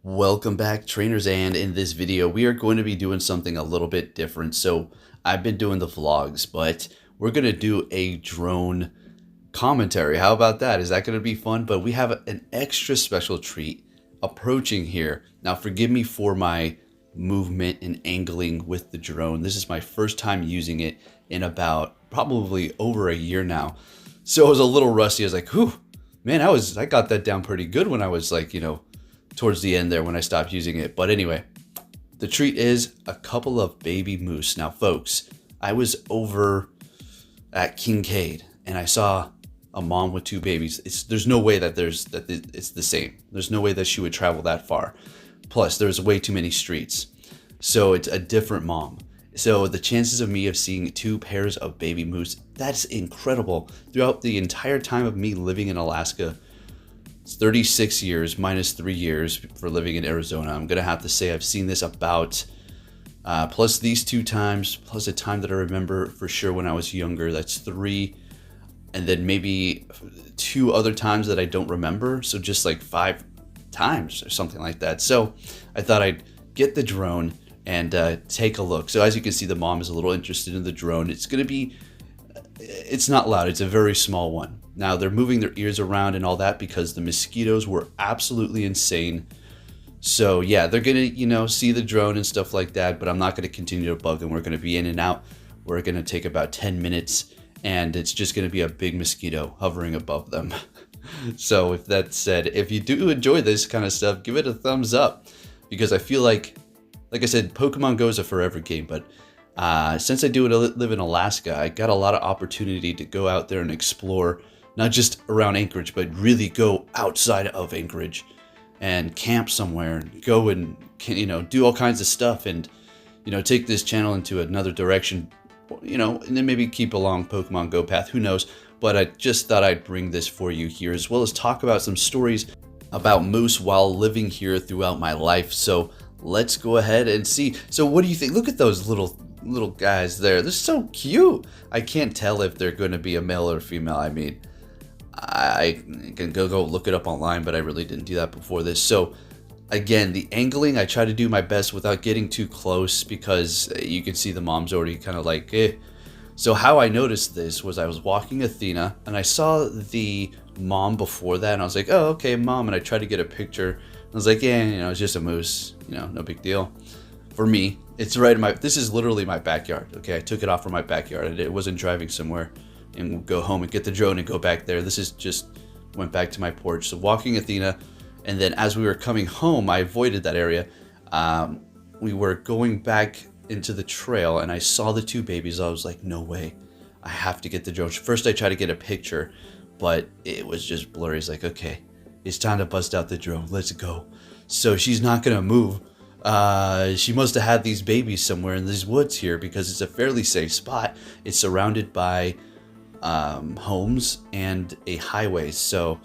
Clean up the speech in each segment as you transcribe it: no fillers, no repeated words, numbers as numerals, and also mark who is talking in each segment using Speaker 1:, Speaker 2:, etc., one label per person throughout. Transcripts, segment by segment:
Speaker 1: Welcome back, trainers, and in this video we are going to be doing something a little bit different. So I've been doing the vlogs, but we're going to do a drone commentary. How about that? Is that going to be fun? But we have an extra special treat approaching here. Now forgive me for my movement and angling with the drone. This is my first time using it in about probably over a year now. So I was a little rusty. I was like, whew, man, I got that down pretty good when I was like, towards the end there when I stopped using it. But anyway, the treat is a couple of baby moose. Now, folks, I was over at Kincaid and I saw a mom with two babies. There's no way that it's the same. There's no way that she would travel that far. Plus, there's way too many streets. So it's a different mom. So the chances of me seeing two pairs of baby moose, that's incredible. Throughout the entire time of me living in Alaska, it's 36 years minus 3 years for living in Arizona. I'm going to have to say I've seen this about, plus these two times, plus a time that I remember for sure when I was younger. That's 3. And then maybe 2 other times that I don't remember. So just like 5 times or something like that. So I thought I'd get the drone and take a look. So as you can see, the mom is a little interested in the drone. It's not loud. It's a very small one. Now they're moving their ears around and all that because the mosquitoes were absolutely insane. So yeah, they're gonna, see the drone and stuff like that, but I'm not gonna continue to bug them. We're gonna be in and out. We're gonna take about 10 minutes and it's just gonna be a big mosquito hovering above them. So with that said, if you do enjoy this kind of stuff, give it a thumbs up because I feel like I said, Pokemon Go is a forever game, but since I live in Alaska, I got a lot of opportunity to go out there and explore, not just around Anchorage, but really go outside of Anchorage and camp somewhere and go and, do all kinds of stuff and, take this channel into another direction, and then maybe keep along Pokemon Go path, who knows. But I just thought I'd bring this for you here, as well as talk about some stories about moose while living here throughout my life. So let's go ahead and see. So what do you think? Look at those little guys there. They're so cute. I can't tell if they're going to be a male or female. I mean, I can go look it up online, but I really didn't do that before this. So again, the angling, I try to do my best without getting too close because you can see the mom's already kind of like, eh. So how I noticed this was I was walking Athena and I saw the mom before that and I was like, oh, okay, mom. And I tried to get a picture. I was like, yeah, it's just a moose, no big deal. For me, it's right in this is literally my backyard. Okay, I took it off from my backyard. It wasn't driving somewhere and go home and get the drone and go back there. This is just went back to my porch. So walking Athena, and then as we were coming home, I avoided that area. We were going back into the trail and I saw the two babies. I was like, no way, I have to get the drone. First, I tried to get a picture, but it was just blurry. It's like, okay, it's time to bust out the drone. Let's go. So she's not gonna move. She must have had these babies somewhere in these woods here because it's a fairly safe spot. It's surrounded by homes and a highway, so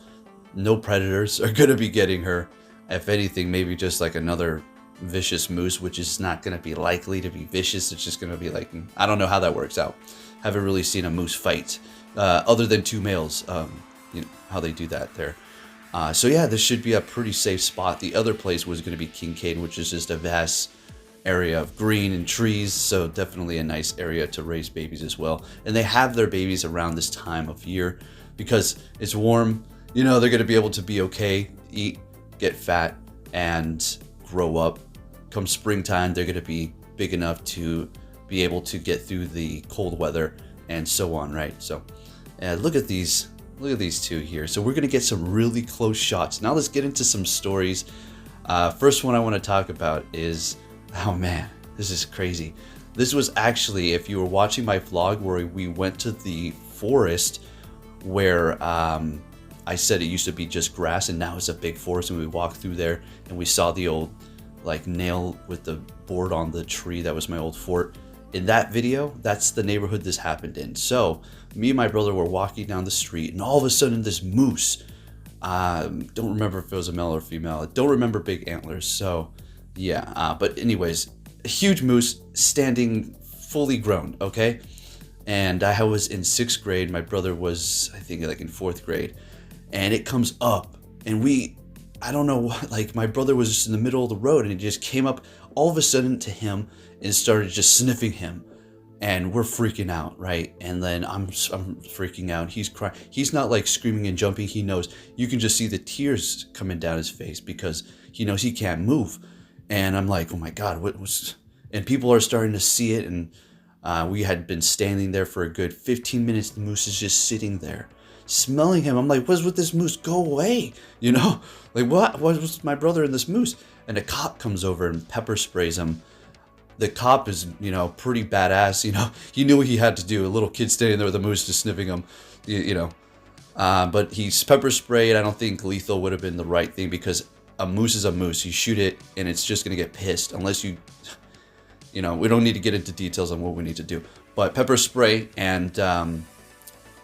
Speaker 1: no predators are gonna be getting her. If anything, maybe just like another vicious moose, which is not gonna be likely to be vicious. It's just gonna be like, I don't know how that works out. Haven't really seen a moose fight other than 2 males. How they do that there. So yeah, this should be a pretty safe spot. The other place was going to be Kincaid, which is just a vast area of green and trees. So definitely a nice area to raise babies as well. And they have their babies around this time of year because it's warm. They're going to be able to be okay, eat, get fat, and grow up. Come springtime, they're going to be big enough to be able to get through the cold weather and so on, right? So look at these. Look at these two here. So we're going to get some really close shots. Now let's get into some stories. First one I want to talk about is, oh man, this is crazy. This was actually, if you were watching my vlog where we went to the forest where I said it used to be just grass and now it's a big forest, and we walked through there and we saw the old nail with the board on the tree. That was my old fort. In that video, that's the neighborhood this happened in. So me and my brother were walking down the street and all of a sudden this moose, don't remember if it was a male or female. I don't remember big antlers. So yeah, but anyways, a huge moose standing fully grown. Okay. And I was in 6th grade. My brother was, I think, like in 4th grade, and it comes up and we I don't know what, like my brother was just in the middle of the road and it just came up all of a sudden to him and started just sniffing him. And we're freaking out, right? And then I'm freaking out. He's crying. He's not like screaming and jumping. He knows. You can just see the tears coming down his face because he knows he can't move. And I'm like, oh my God, what was? And people are starting to see it. And we had been standing there for a good 15 minutes. The moose is just sitting there, smelling him. I'm like, what's with this moose? Go away, you know? Like what? What's with my brother and this moose? And a cop comes over and pepper sprays him. The cop is, pretty badass. He knew what he had to do. A little kid standing there with a moose just sniffing him, but he's pepper sprayed. I don't think lethal would have been the right thing because a moose is a moose. You shoot it and it's just going to get pissed unless we don't need to get into details on what we need to do. But pepper spray and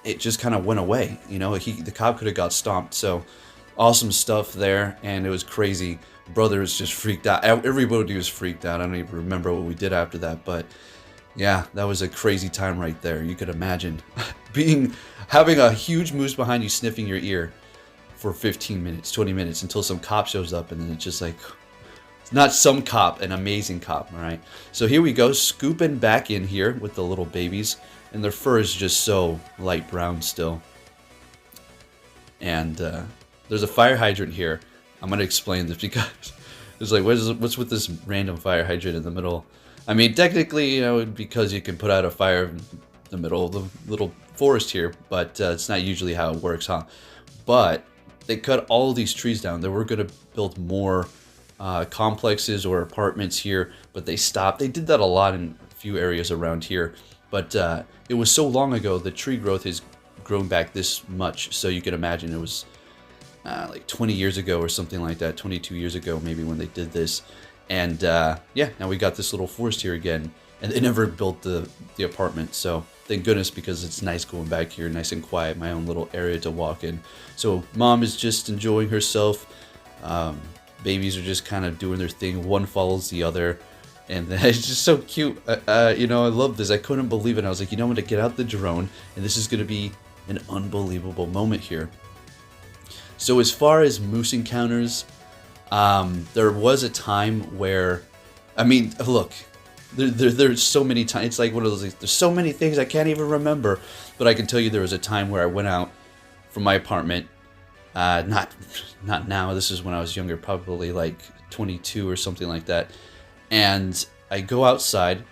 Speaker 1: it just kind of went away. The cop could have got stomped. So awesome stuff there. And it was crazy. Brother is just freaked out. Everybody was freaked out. I don't even remember what we did after that, but yeah, that was a crazy time right there. You could imagine having a huge moose behind you sniffing your ear for 15 minutes, 20 minutes until some cop shows up, and then it's just like, it's not some cop, an amazing cop. All right, so here we go, scooping back in here with the little babies, and their fur is just so light brown still. And there's a fire hydrant here. I'm going to explain this because it's like, what's with this random fire hydrant in the middle? I mean, technically, because you can put out a fire in the middle of the little forest here, but it's not usually how it works, huh? But they cut all of these trees down. They were going to build more complexes or apartments here, but they stopped. They did that a lot in a few areas around here, but it was so long ago, the tree growth has grown back this much, so you can imagine it was like 20 years ago or something like that, 22 years ago maybe when they did this. And yeah, now we got this little forest here again, and they never built the apartment, so thank goodness, because it's nice going back here, nice and quiet, my own little area to walk in. So mom is just enjoying herself, babies are just kind of doing their thing, one follows the other, and it's just so cute. I love this. I couldn't believe it. I was like, I'm going to get out the drone, and this is going to be an unbelievable moment here. So as far as moose encounters, there was a time where, look, there's so many times, it's like one of those, there's so many things I can't even remember, but I can tell you there was a time where I went out from my apartment, not now, this is when I was younger, probably like 22 or something like that, and I go outside,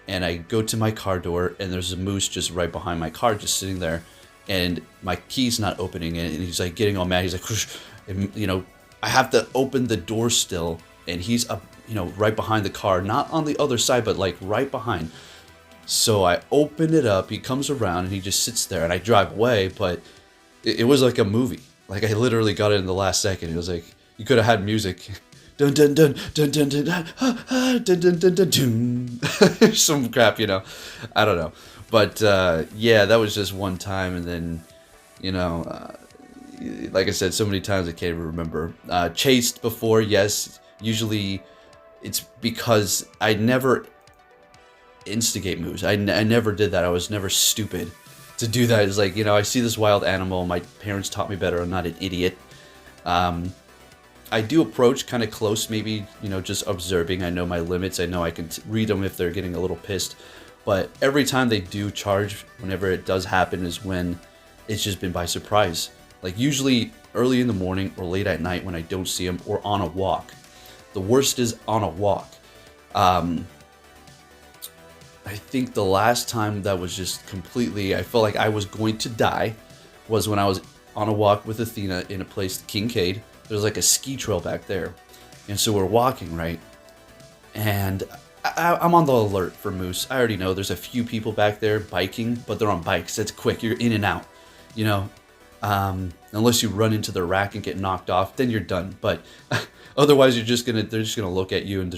Speaker 1: and I go to my car door, and there's a moose just right behind my car, just sitting there, and my key's not opening, and he's like getting all mad. He's like, and, I have to open the door still, and he's up, right behind the car, not on the other side, but like right behind. So I open it up, he comes around, and he just sits there, and I drive away, but it was like a movie. Like I literally got it in the last second. It was like, you could have had music. Dun dun dun dun dun dun dun dun dun dun dun dun. Some crap, I don't know. But yeah, that was just one time, and then, like I said, so many times I can't even remember. Chased before, yes. Usually, it's because I never instigate moves. I never did that. I was never stupid to do that. It's like, I see this wild animal. My parents taught me better. I'm not an idiot. I do approach kind of close, maybe, just observing. I know my limits. I know I can read them if they're getting a little pissed. But every time they do charge, whenever it does happen, is when it's just been by surprise. Like usually early in the morning or late at night when I don't see them, or on a walk. The worst is on a walk. I think the last time that was just completely, I felt like I was going to die, was when I was on a walk with Athena in a place, Kincaid. There's like a ski trail back there. And so we're walking, right? And I'm on the alert for moose. I already know there's a few people back there biking, but they're on bikes. It's quick. You're in and out, unless you run into the rack and get knocked off, then you're done. But otherwise, they're just gonna look at you and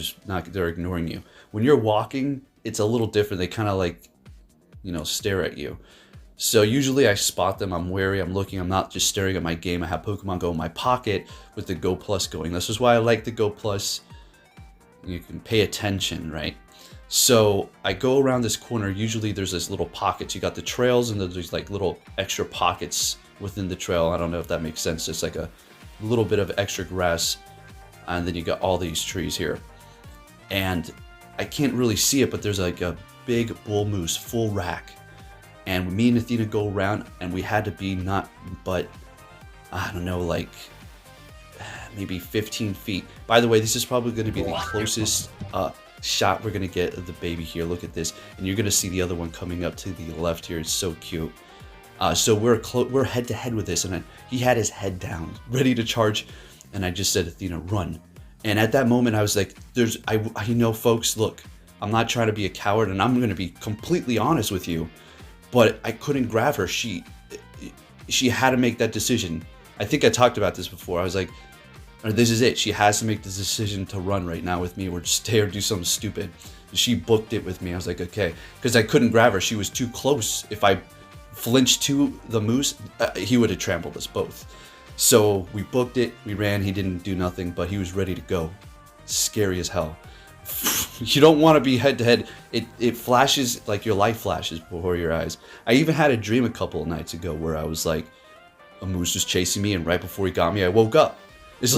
Speaker 1: they're ignoring you. When you're walking, it's a little different. They kind of like, stare at you. So usually I spot them. I'm wary. I'm looking. I'm not just staring at my game. I have Pokemon Go in my pocket with the Go Plus going. This is why I like the Go Plus. You can pay attention, right? So I go around this corner. Usually there's this little pockets. You got the trails, and there's like little extra pockets within the trail. I don't know if that makes sense. It's like a little bit of extra grass, and then you got all these trees here. And I can't really see it, but there's like a big bull moose, full rack. And me and Athena go around, and we had to be not but, I don't know, like maybe 15 feet. By the way, this is probably going to be the closest shot we're going to get of the baby here. Look at this. And you're going to see the other one coming up to the left here. It's so cute. So we're head to head with this, and he had his head down, ready to charge. And I just said, Athena, run. And at that moment, I was like, I know, folks, look, I'm not trying to be a coward, and I'm going to be completely honest with you, but I couldn't grab her. She had to make that decision. I think I talked about this before. I was like, this is it. She has to make the decision to run right now with me, or stay or do something stupid. She booked it with me. I was like, okay, because I couldn't grab her. She was too close. If I flinched to the moose, he would have trampled us both. So we booked it. We ran. He didn't do nothing, but he was ready to go. Scary as hell. You don't want to be head to head. It flashes, like your life flashes before your eyes. I even had a dream a couple of nights ago where I was like, a moose was chasing me, and right before he got me, I woke up. It's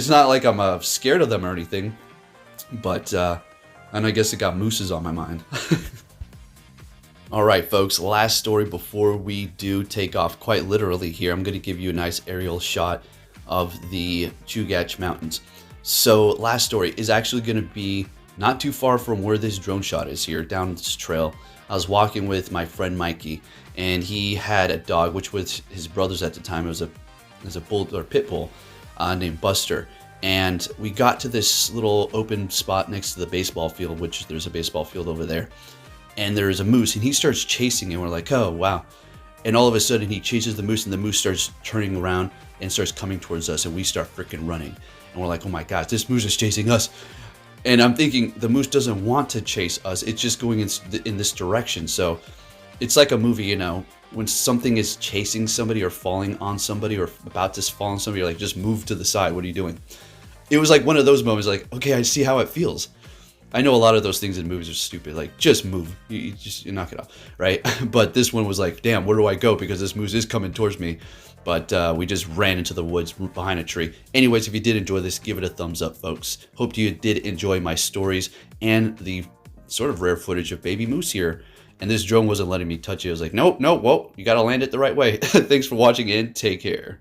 Speaker 1: not like I'm scared of them or anything, but and I guess it got mooses on my mind. All right, folks, last story before we do take off, quite literally here. I'm going to give you a nice aerial shot of the Chugach Mountains. So last story is actually going to be not too far from where this drone shot is here, down this trail. I was walking with my friend Mikey, and he had a dog, which was his brother's at the time. It was a bull or pit bull named Buster. And we got to this little open spot next to the baseball field, which there's a baseball field over there. And there's a moose, and he starts chasing it. We're like, oh, wow. And all of a sudden, he chases the moose, and the moose starts turning around and starts coming towards us, and we start freaking running. And we're like, oh my gosh, this moose is chasing us. And I'm thinking, the moose doesn't want to chase us. It's just going in this direction. So it's like a movie, you know, when something is chasing somebody or falling on somebody or about to fall on somebody, you're like, just move to the side. What are you doing? It was like one of those moments, like, okay, I see how it feels. I know a lot of those things in movies are stupid, like, just move. You knock it off, right? But this one was like, damn, where do I go? Because this moose is coming towards me. But we just ran into the woods behind a tree. Anyways, if you did enjoy this, give it a thumbs up, folks. Hope you did enjoy my stories and the sort of rare footage of baby moose here. And this drone wasn't letting me touch it. I was like, nope, whoa, you got to land it the right way. Thanks for watching, and take care.